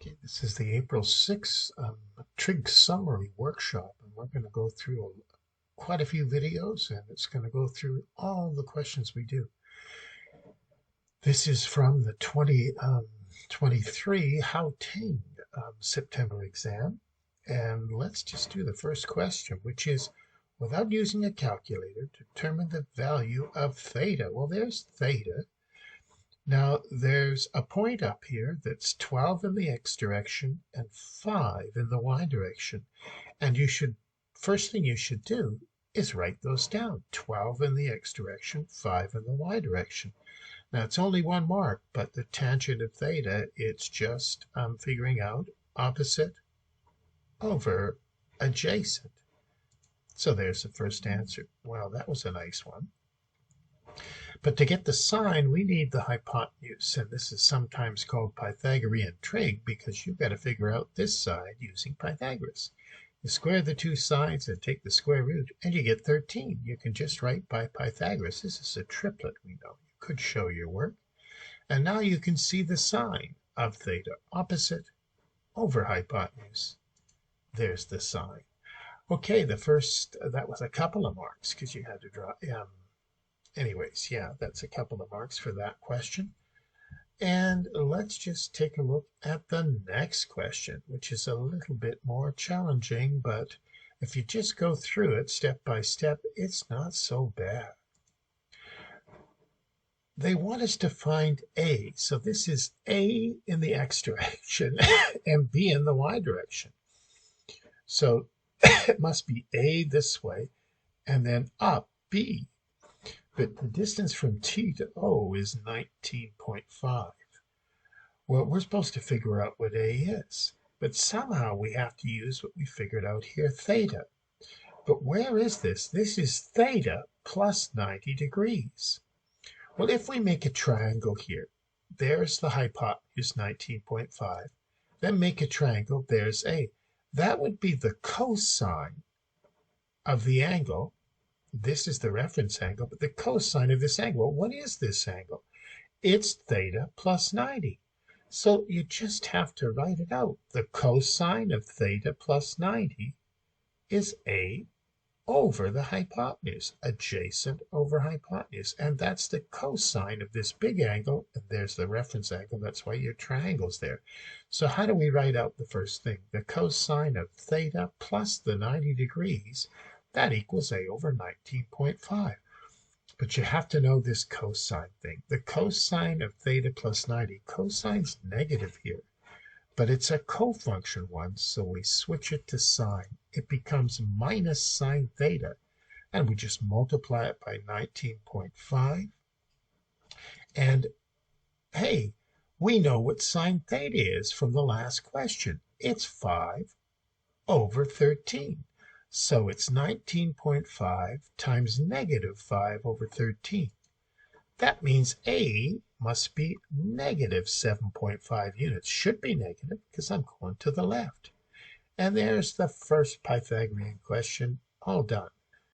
Okay, this is the April 6th Trig Summary Workshop, and we're going to go through quite a few videos, and it's going to go through all the questions we do. This is from the 2023 Hauteng September exam, and let's just do the first question, which is, without using a calculator, determine the value of theta. Well, there's theta. Now, there's a point up here that's 12 in the x direction and 5 in the y direction. And first thing you should do is write those down. 12 in the x direction, 5 in the y direction. Now, it's only one mark, but the tangent of theta, it's just figuring out opposite over adjacent. So there's the first answer. Well, that was a nice one. But to get the sine, we need the hypotenuse, and this is sometimes called Pythagorean trig because you've got to figure out this side using Pythagoras. You square the two sides and take the square root, and you get 13. You can just write by Pythagoras. This is a triplet, we know. You could show your work. And now you can see the sine of theta, opposite over hypotenuse. There's the sine. Okay, that was a couple of marks because you had to draw anyways, yeah, that's a couple of marks for that question. And let's just take a look at the next question, which is a little bit more challenging, but if you just go through it step by step, it's not so bad. They want us to find A, so this is A in the x direction and B in the y direction. So it must be A this way and then up B. But the distance from T to O is 19.5. Well, we're supposed to figure out what A is, but somehow we have to use what we figured out here, theta. But where is this? This is theta plus 90 degrees. Well, if we make a triangle here, there's the hypotenuse, 19.5. Then make a triangle, there's A. That would be the cosine of the angle. This is the reference angle, but the cosine of this angle, what is this angle? It's theta plus 90. So you just have to write it out. The cosine of theta plus 90 is A over the hypotenuse, adjacent over hypotenuse. And that's the cosine of this big angle, and there's the reference angle. That's why your triangle's there. So how do we write out the first thing? The cosine of theta plus the 90 degrees, that equals A over 19.5. But you have to know this cosine thing. The cosine of theta plus 90, cosine's negative here, but it's a cofunction one, so we switch it to sine. It becomes minus sine theta, and we just multiply it by 19.5. And hey, we know what sine theta is from the last question. It's 5 over 13. So it's 19.5 times negative 5 over 13. That means A must be negative 7.5 units. Should be negative because I'm going to the left. And there's the first Pythagorean question, all done.